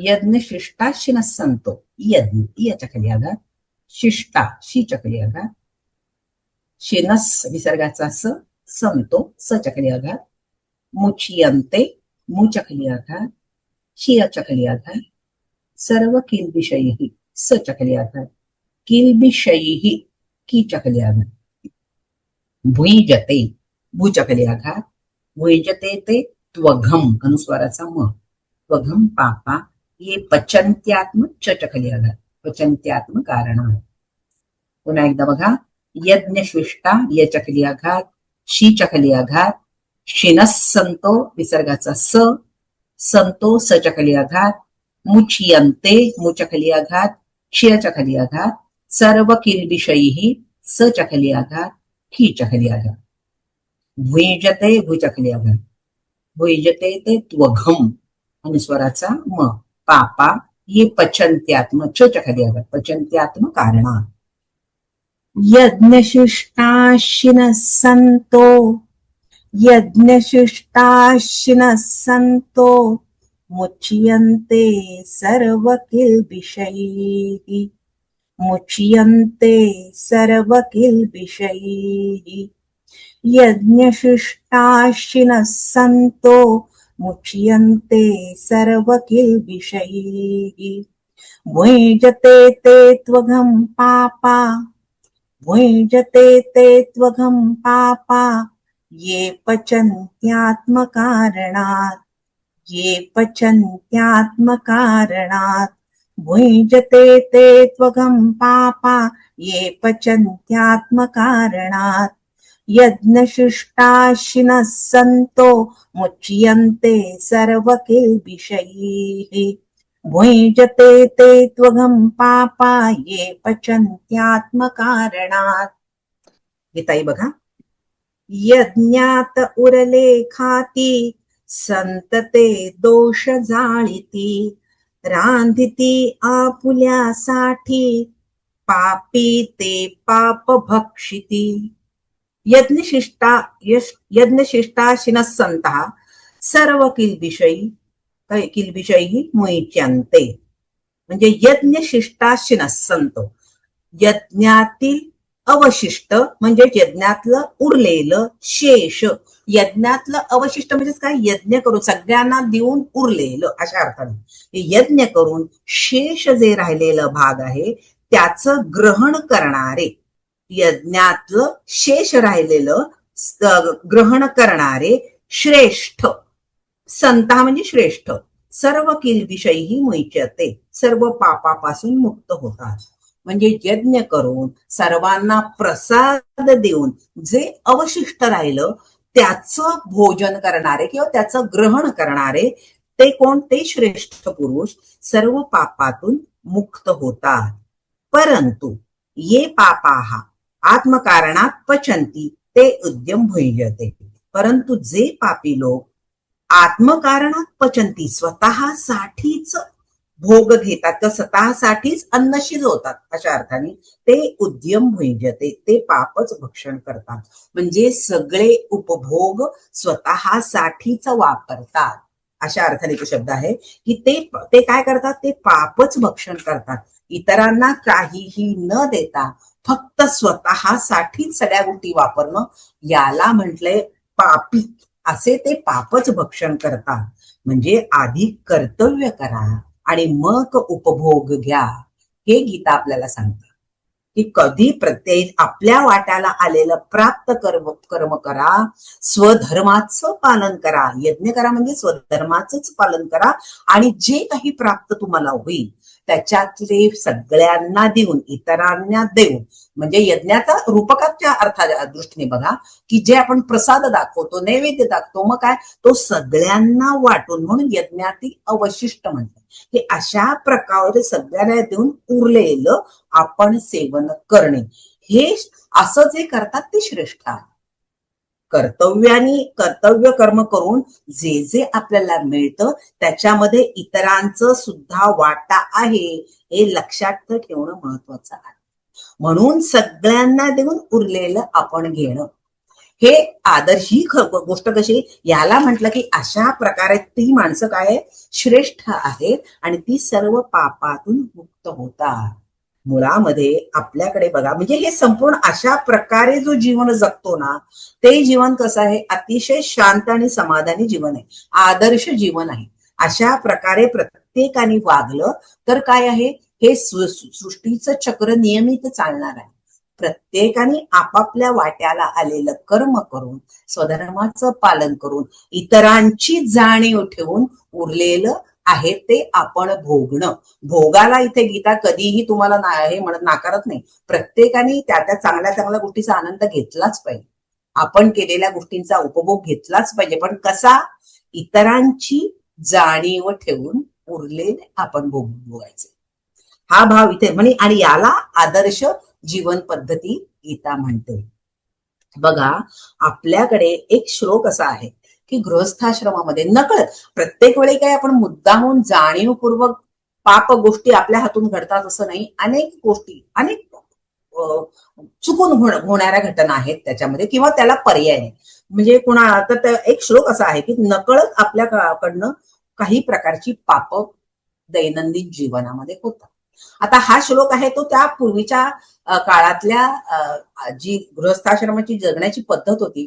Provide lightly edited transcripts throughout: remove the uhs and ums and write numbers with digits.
यज्ञ शिष्टा शिनः संतो, यज्ञ याच्या खाली आघात, शिष्टा शीच्या खाली आघात, शिनस विसर्गाचा स, संतो सच्या खाली आघात, मुच्यन्ते मुच्या खाली आघात, शियाच्या खाली आघात, सर्व किल्बिषयी सच्या खाली आघात, किल्बिषयी कीच्या खाली आघात, भुईजते भूच्या खाली आघात, भुईजते ते त्वघम अनुस्वाराचा म, त्वघम पापा ये पचन्त्यात्म चच्या खाली आघात, पचन्त्यात्म कारणात. पुन्हा एकदा बघा, यज्ञशिष्टा याच्या खाली आघात, शीच्या खाली आघात, शिनस संतो विसर्गाचा स, संतो सच्या खाली आघात, मुच्यन्ते मुच्या खाली आघात, शियाच्या खाली आघात, सर्व किल्बिषयी सच्या खाली आघात, कीच्या खाली आघात, भुईजते भूच्या खाली आघात, भुईजते ते त्वघम अनुस्वाराचा म, पापा ये पचन्त्यात्म चच्या खाली आघात, पचन्त्यात्म कारणात. यज्ञशिष्टाशिनः संतो, यज्ञशिष्टाशिनः संतो, मुच्यन्ते सर्व किल्बिषयी, मुच्यन्ते सर्व किल्बिषयी. यज्ञशिष्टाशिनः संतो, मुच्यन्ते सर्व किल्बिषयी. भुञ्जते ते त्वघं पापा, भुञ्जते ते त्वघं पापा, ये पचन्त्यात्मकारणात्, ये पचन्त्यात्मकारणात्. भुञ्जते ते त्वघं पापा, ये पचन्त्यात्मकारणात्. यज्ञशिष्टाशिनः संतो, मुच्यन्ते सर्व किल्बिषयी. भुञ्जते ते त्वघं पापा, ये पचन्त्यात्मकारणात्. गीताई बघा, यज्ञात उरले खाती, संतते दोष जाळीती, रांधिती आपुल्यासाठी, पापी ते पाप भक्षिती. यज्ञशिष्टाशिनः संतः सर्व किल्बिषयी, किल्बिषयी मुच्यन्ते. म्हणजे यज्ञशिष्टाशिनः संतो, यज्ञातील अवशिष्ट म्हणजे यज्ञातलं उरलेलं, शेष यज्ञातलं अवशिष्ट म्हणजे काय, यज्ञ करून सगळ्यांना देऊन उरलेलं अशा अर्थाने. यज्ञ करून शेष जे राहिलेलं भाग आहे त्याचं ग्रहण करणारे, यज्ञातलं शेष राहिलेलं ग्रहण करणारे श्रेष्ठ संत म्हणजे श्रेष्ठ, सर्व किल्बिषयी मुच्यते, सर्व पापापासून मुक्त होतात. म्हणजे यज्ञ करून सर्वांना प्रसाद देऊन जे अवशिष्ट राहिलं त्याचं भोजन करणारे किंवा त्याचं ग्रहण करणारे ते कोण, ते श्रेष्ठ पुरुष सर्व पापातून मुक्त होतात. परंतु ये पापाः आत्मकारणात पचन्ति ते उद्यम भुञ्जते. परंतु जे पापी लोक आत्मकारणात पचन्ति, स्वतःसाठीच भोग घेतात तर स्वतःसाठीच अन्न शिजवतात अशा अर्थाने ते उद्यम भुञ्जते, ते पापच भक्षण करतात. म्हणजे सगळे उपभोग स्वतःसाठीच वापरतात अशा अर्थाने तो शब्द आहे की ते काय करतात, ते पापच भक्षण करतात. इतरांना काहीही न देता फक्त स्वतःसाठीच सगळ्या गोष्टी वापरणं, याला म्हटलंय पापी. असे ते पापच भक्षण करतात. म्हणजे आधी कर्तव्य करा आणि मग उपभोग घ्या, हे गीता आपल्याला सांगतात. की कधी प्रत्येक आपल्या वाट्याला आलेलं प्राप्त कर्म करा, स्वधर्माचं पालन करा. यज्ञ करा म्हणजे स्वधर्माचंच पालन करा आणि जे काही प्राप्त तुम्हाला होईल त्याच्यातले सगळ्यांना देऊन, इतरांना देऊन, म्हणजे यज्ञाचा रूपकाच्या अर्थाच्या दृष्टीने बघा की जे आपण प्रसाद दाखवतो, नैवेद्य दाखवतो, मग काय तो सगळ्यांना वाटून, म्हणून यज्ञातील अवशिष्ट म्हणतात की अशा प्रकारे सगळ्यांना देऊन उरलेलं आपण सेवन करणे, हे असं जे करतात ते श्रेष्ठ आहे. कर्तव्य कर्म करून जे जे आपल्याला मिळतं त्याच्यामध्ये इतरांचं सुद्धा वाटा आहे हे लक्षात ठेवणं महत्वाचं आहे. म्हणून सगळ्यांना देऊन उरलेलं आपण घेणं, हे आदर्श ही गोष्ट कशी, याला म्हटलं की अशा प्रकारे ती माणसं काय श्रेष्ठ आहेत आणि ती सर्व पापातून मुक्त होतात. मुळामध्ये आपल्याकडे बघा, म्हणजे हे संपूर्ण अशा प्रकारे जो जीवन जगतो ना, ते जीवन कसं आहे, अतिशय शांत आणि समाधानी जीवन आहे, आदर्श जीवन आहे. अशा प्रकारे प्रत्येकाने वागलं तर काय आहे, हे सृष्टीचं चक्र नियमित चालणार आहे. प्रत्येकाने आपापल्या वाट्याला आलेलं कर्म करून, स्वधर्माचं पालन करून, इतरांची जाणीव ठेवून उरलेलं आहे ते आपण भोगणं. भोगाला इथे गीता कधीही तुम्हाला हे म्हणत नाकारत नाही. प्रत्येकाने त्या त्या चांगल्या चांगल्या गोष्टीचा आनंद घेतलाच पाहिजे, आपण केलेल्या गोष्टींचा उपभोग घेतलाच पाहिजे, पण कसा, इतरांची जाणीव ठेवून उरलेले आपण भोगायचे, हा भाव इथे म्हणे. आणि याला आदर्श जीवन पद्धती गीता म्हणते. बघा, आपल्याकडे एक श्लोक असा आहे की गृहस्थाश्रमामध्ये नकळत प्रत्येक वेळी काही आपण मुद्दामून जाणीवपूर्वक पाप गोष्टी आपल्या हातून घडतात असं नाही, अनेक गोष्टी, अनेक चुकून होणाऱ्या घटना आहेत त्याच्यामध्ये, किंवा त्याला पर्याय नाही. म्हणजे तर एक श्लोक असा आहे की नकळत आपल्याकडनं काही प्रकारची पाप दैनंदिन जीवनामध्ये होतात. आता हा श्लोक आहे तो त्या पूर्वीच्या काळातल्या जी गृहस्थाश्रमाची जगण्याची पद्धत होती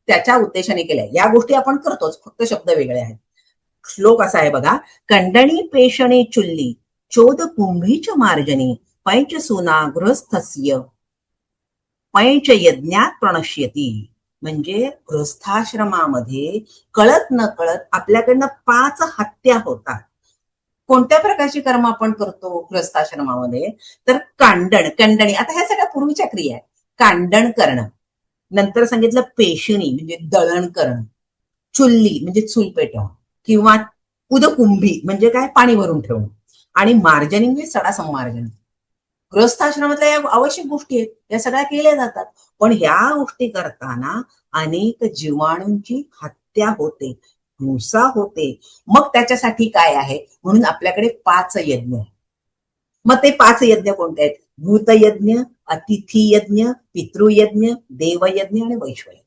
त्याच्या उद्देशाने केलंय. या गोष्टी आपण करतोच, फक्त शब्द वेगळे आहेत. श्लोक असा आहे बघा, कंडणी पेशणे चुल्ली चोद कुंभीच मार्जनी पैंच सुना गृहस्थस्य पैंच यज्ञात प्रणश्यती. म्हणजे गृहस्थाश्रमामध्ये कळत न कळत आपल्याकडनं 5 हत्या होतात. कोणत्या प्रकारची कर्म आपण करतो गृहस्थाश्रमामध्ये, तर कंडणी, आता ह्या सगळ्या पूर्वीच्या क्रिया आहेत. कांडण करणं, नंतर सांगितलं पेशणी म्हणजे दळण करणं, चुल्ली म्हणजे चूल पेटवणं, किंवा उदकुंभी म्हणजे काय, पाणी भरून ठेवणं, आणि मार्जनी म्हणजे सडा संमार्जन. गृहस्थाश्रमातल्या या आवश्यक गोष्टी आहेत, या सगळ्या केल्या जातात. पण ह्या गोष्टी करताना अनेक जीवाणूंची हत्या होते, हिंसा होते. मग त्याच्यासाठी काय आहे, म्हणून आपल्याकडे 5 यज्ञ आहे. मग ते 5 यज्ञ कोणते आहेत, भूतयज्ञ, अतिथी यज्ञ, पितृयज्ञ, देवयज्ञ आणि वैश्वयज्ञ.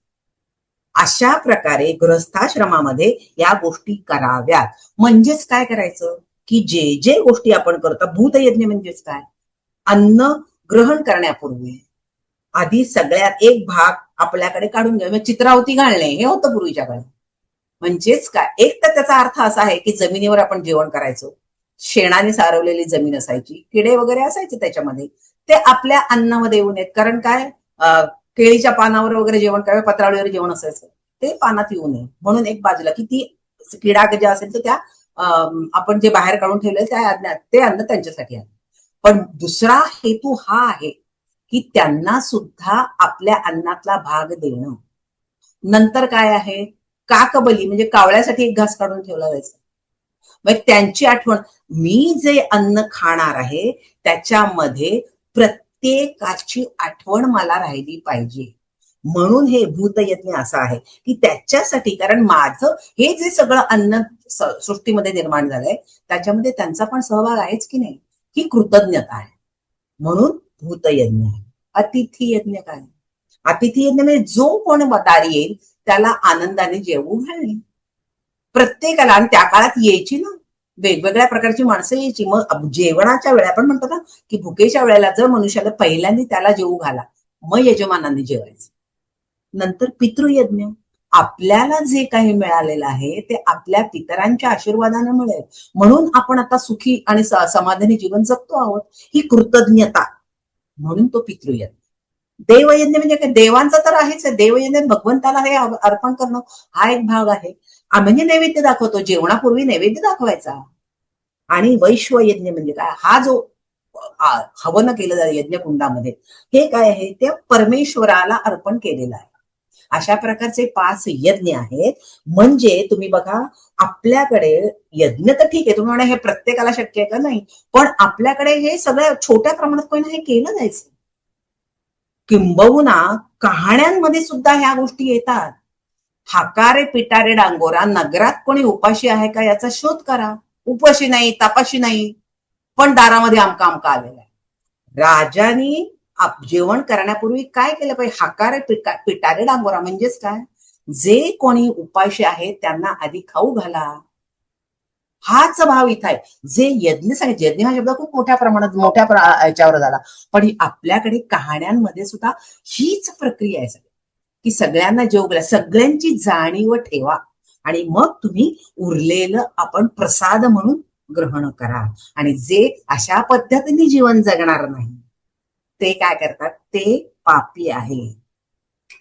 अशा प्रकारे गृहस्थाश्रमामध्ये या गोष्टी कराव्यात. म्हणजेच काय करायचं की जे जे गोष्टी आपण करतो, भूतयज्ञ म्हणजेच काय, अन्न ग्रहण करण्यापूर्वी आधी सगळ्यात एक भाग आपल्याकडे काढून घ्या, चित्रावती घालणे हे होतं पूर्वीच्या काळात. म्हणजेच काय, एक तर त्याचा अर्थ असा आहे की जमिनीवर आपण जेवण करायचो, शेणाने सारवलेली जमीन असायची, किडे वगैरे असायचे त्याच्यामध्ये, ते आपल्या अन्नामध्ये येऊ नयेत. कारण काय, केळीच्या पानावर वगैरे जेवण करावे, पत्रावळीवर जेवण असायचं, ते पानात येऊ नये म्हणून एक बाजूला, की ती किडा ज्या असेल तर त्या आपण जे बाहेर काढून ठेवले ते अन्न त्यांच्यासाठी आहे. पण दुसरा हेतू हा आहे की त्यांना सुद्धा आपल्या अन्नातला भाग देणं. नंतर काय आहे, काकबली म्हणजे कावळ्यासाठी एक घास काढून ठेवला जायचा. मग त्यांची आठवण, मी जे अन्न खाणार आहे त्याच्यामध्ये प्रत्येकाची आठवण मला राहिली पाहिजे, म्हणून हे भूतयज्ञ असं आहे की त्याच्यासाठी, कारण माझं हे जे सगळं अन्न सृष्टीमध्ये निर्माण झालंय त्याच्यामध्ये त्यांचा पण सहभाग आहेच की नाही, ही कृतज्ञता आहे, म्हणून भूतयज्ञ आहे. अतिथी यज्ञ काय, अतिथी यज्ञ म्हणजे जो कोण दारी येईल त्याला आनंदाने जेवू घालणे. प्रत्येकाला, आणि त्या काळात यायची ना, वेगवेगळ्या प्रकारची माणसं यायची. मग जेवणाच्या वेळेला आपण म्हणतो ना की भुकेच्या वेळेला जर मनुष्याला पहिल्यांदा त्याला जेवू घाला, मग यजमानांनी जेवायचं. नंतर पितृयज्ञ, आपल्याला जे काही मिळालेलं आहे ते आपल्या पितरांच्या आशीर्वादाने मिळेल, म्हणून आपण आता सुखी आणि समाधानी जीवन जगतो आहोत, ही कृतज्ञता, म्हणून तो पितृयज्ञ. देवयज्ञ म्हणजे काय, देवांचा तर आहेच, देवयज्ञ भगवंताला हे अर्पण करणं हा एक भाग आहे. म्हणजे नैवेद्य दाखवतो, जेवणापूर्वी नैवेद्य दाखवायचा. आणि वैश्वयज्ञ म्हणजे काय, हा जो हवन केलं जातं यज्ञकुंडामध्ये, हे काय आहे, ते परमेश्वराला अर्पण केलेलं आहे. अशा प्रकारचे 5 यज्ञ आहेत. म्हणजे तुम्ही बघा, आपल्याकडे यज्ञ तर ठीक आहे, तुम्ही म्हणा हे प्रत्येकाला शक्य आहे का, नाही, पण आपल्याकडे हे सगळं छोट्या प्रमाणात पण हे केलं जायचं. किंबहुना कहाण्यांमध्ये सुद्धा ह्या गोष्टी येतात. हाकारे पिटारे डांगोरा, नगरात कोणी उपाशी आहे का याचा शोध करा. उपाशी नाही, तपाशी नाही, पण दारामध्ये आमका आलेला आहे. राजानी जेवण करण्यापूर्वी काय केलं पाहिजे? हाकारे पिटारे डांगोरा म्हणजेच काय? जे कोणी उपाशी आहेत त्यांना आधी खाऊ घाला, हाच भाव इथं आहे. जे यज्ञ सांगितले, यज्ञ हा शब्द खूप मोठ्या प्रमाणात याच्यावर झाला, पण आपल्याकडे कहाण्यांमध्ये सुद्धा हीच प्रक्रिया आहे की सगळ्यांना जेवू घाला, सगळ्यांची जाणीव ठेवा आणि मग तुम्ही उरलेलं आपण प्रसाद म्हणून ग्रहण करा. आणि जे अशा पद्धतीने जीवन जगणार नाही ते काय करतात? ते पापी आहे.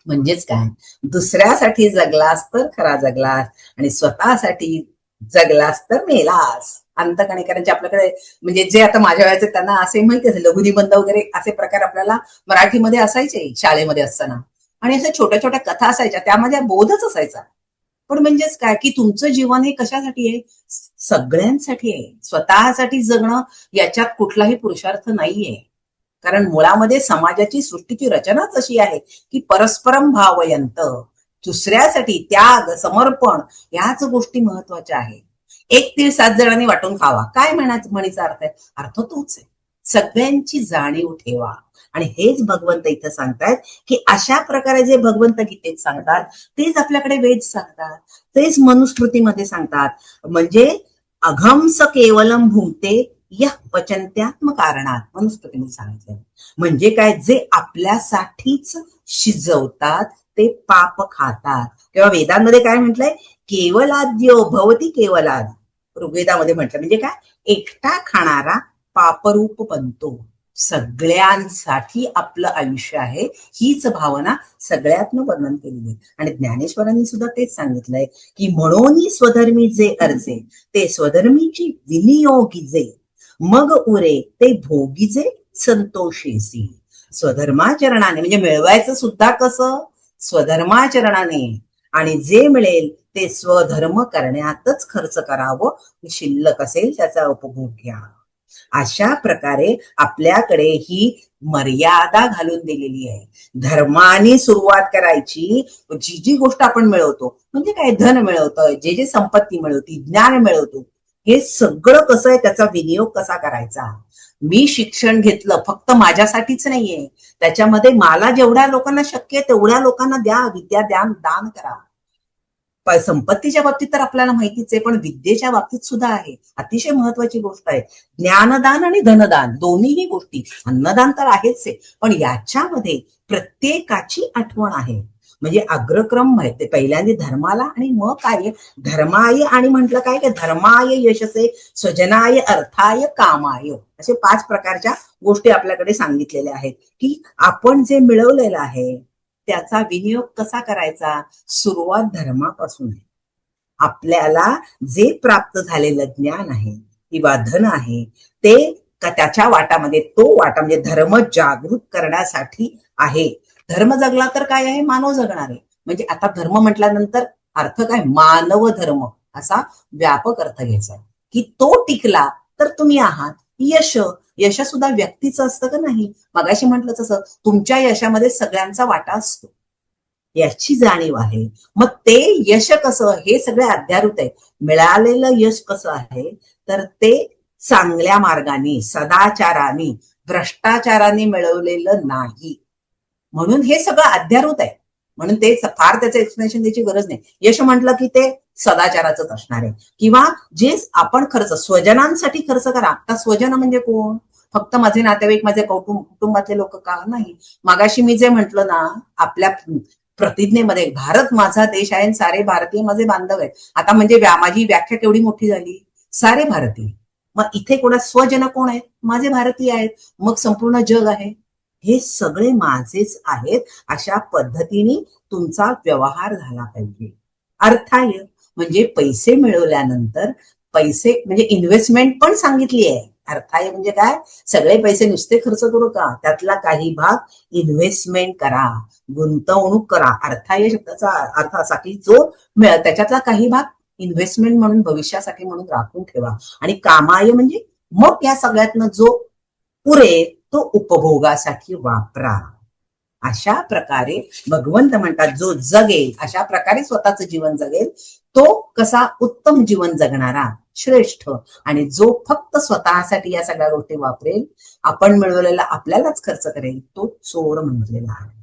म्हणजेच काय? दुसऱ्यासाठी जगलास तर खरा जगलास आणि स्वतःसाठी जगलास तर मेलास. अंतकणिकरांचे आपल्याकडे म्हणजे जे आता माझ्या वयाचे त्यांना असे माहिती असेल, लघुनिबंध वगैरे असे प्रकार आपल्याला मराठीमध्ये असायचे शाळेमध्ये असताना, आणि अशा छोट्या छोट्या कथा असायच्या, त्यामध्ये बोधच असायचा. पण म्हणजेच काय की तुमचं जीवन हे कशासाठी आहे? सगळ्यांसाठी आहे. स्वतःसाठी जगणं याच्यात कुठलाही पुरुषार्थ नाहीये. कारण मुळामध्ये समाजाची सृष्टीची रचनाच अशी आहे की परस्परम भावयंत, दुसऱ्यासाठी त्याग समर्पण याच गोष्टी महत्वाच्या आहेत. एक तीळ 7 जणांनी वाटून खावा, काय म्हणीचा अर्थ आहे? अर्थ तोच आहे, सगळ्यांची जाणीव ठेवा. आणि हेच भगवंत इथं सांगतात की अशा प्रकारे जे भगवंत गीतेत सांगतात तेच आपल्याकडे वेद सांगतात, तेच मनुस्मृतीमध्ये सांगतात. म्हणजे अघंस केवलम भूते या पचंत्यात्म कारणात मनुस्मृतीमध्ये सांगितलं. म्हणजे काय? जे आपल्यासाठीच शिजवतात ते पाप खातात. किंवा वेदांमध्ये काय म्हटलंय? केवलाद्यो भवती केवलाद. ऋग्वेदामध्ये म्हटलं म्हणजे काय? एकटा खाणारा पापरूप बनतो. सगळ्यांसाठी आपलं आयुष्य आहे, हीच भावना सगळ्यातनं वर्णन केलेली आहे. आणि ज्ञानेश्वरांनी सुद्धा तेच सांगितलंय की म्हणून स्वधर्मी जे अर्जे ते स्वधर्मीची विनियोगिजे, मग उरे ते भोगीजे संतोषेसी. स्वधर्माचरणाने म्हणजे मिळवायचं सुद्धा कसं? स्वधर्माचरणाने. आणि जे मिळेल ते स्वधर्म करण्यातच खर्च करावं, शिल्लक असेल त्याचा उपभोग घ्या. अशा प्रकारे आपल्याकडे ही मर्यादा घालून दिलेली आहे. धर्माने सुरुवात करायची. जी जी गोष्ट आपण मिळवतो म्हणजे काय? धन मिळवतं, जे जे संपत्ती मिळवती, ज्ञान मिळवतो, हे सगळं कसं आहे? त्याचा विनियोग कसा करायचा? मी शिक्षण घेतलं फक्त माझ्यासाठीच नाहीये, त्याच्यामध्ये मला जेवढ्या लोकांना शक्य आहे तेवढ्या लोकांना द्या, विद्या दान करा. संपत्तीच्या बाबतीत तर आपल्याला माहितीच आहे, पण विद्येच्या बाबतीत सुद्धा आहे. अतिशय महत्वाची गोष्ट आहे. ज्ञानदान आणि धनदान दोन्हीही गोष्टी, अन्नदान तर आहेच आहे, पण याच्यामध्ये प्रत्येकाची आठवण आहे. म्हणजे अग्रक्रम माहिती, पहिल्यांदा धर्माला आणि मग काय? धर्माय. आणि म्हटलं काय? की धर्माय यशसे स्वजनाय अर्थाय कामाय, असे 5 प्रकारच्या गोष्टी आपल्याकडे सांगितलेल्या आहेत की आपण जे मिळवलेलं आहे त्याचा विनियोग कसा करायचा? सुरुवात धर्मापासून आहे. आपल्याला जे प्राप्त झालेलं ज्ञान आहे किंवा धन आहे ते त्याच्या वाटामध्ये, तो वाटा म्हणजे धर्म जागृत करण्यासाठी आहे. धर्म जगला तर काय आहे? मानव जगणार आहे. म्हणजे आता धर्म म्हटल्यानंतर अर्थ काय? मानव धर्म असा व्यापक अर्थ घ्यायचा की तो टिकला तर तुम्ही आहात. यश सुद्धा व्यक्तीचं असतं का नाही? मगाशी म्हटलं तसं तुमच्या यशामध्ये सगळ्यांचा वाटा असतो, याची जाणीव आहे. मग ते यश कसं? हे सगळे अध्यारूत आहे. मिळालेलं यश कसं आहे? तर ते चांगल्या मार्गाने, सदाचाराने, भ्रष्टाचाराने मिळवलेलं नाही. म्हणून हे सगळं अध्यारूत आहे. म्हणून ते फार त्याचं एक्सप्लेनेशन द्यायची गरज नाही. यश म्हटलं की ते सदाचाराचंच असणार आहे. किंवा जे आपण खर्च स्वजनांसाठी खर्च करा. आता स्वजन म्हणजे कोण? फक्त माझे नातेवाईक, माझे कुटुंबातले लोक का? नाही. मागाशी मी जे म्हटलं ना, आपल्या प्रतिज्ञेमध्ये भारत माझा देश आहे आणि सारे भारतीय माझे बांधव आहेत. आता म्हणजे माझी व्याख्या केवढी मोठी झाली? सारे भारतीय. मग इथे कोणा स्वजन कोण आहेत? माझे भारतीय आहेत. मग संपूर्ण जग आहे. हे सगळे माझेच आहेत. अशा पद्धतीने तुमचा व्यवहार झाला पाहिजे. अर्थाय म्हणजे पैसे मिळवल्यानंतर पैसे म्हणजे इन्व्हेस्टमेंट पण सांगितली आहे. अर्थाय म्हणजे काय? सगळे पैसे नुसते खर्च करू का? त्यातला काही भाग इन्व्हेस्टमेंट करा, गुंतवणूक करा. अर्थाय शब्दाचा अर्थ असा की जो त्याच्यातला काही भाग इन्व्हेस्टमेंट म्हणून भविष्यासाठी म्हणून राखून ठेवा. आणि कामाय म्हणजे मग या सगळ्यातनं जो पुरेल तो उपभोगासाठी वापरा. अशा प्रकारे भगवंत म्हणतात जो जगेल, अशा प्रकारे स्वतःचं जीवन जगेल तो कसा? उत्तम जीवन जगणारा. श्रेष्ठ. आणि जो फक्त स्वतःसाठी या सगळ्या गोष्टी वापरेल, आपण मिळवलेला आपल्यालाच खर्च करेल, तो चोर म्हटलेला आहे.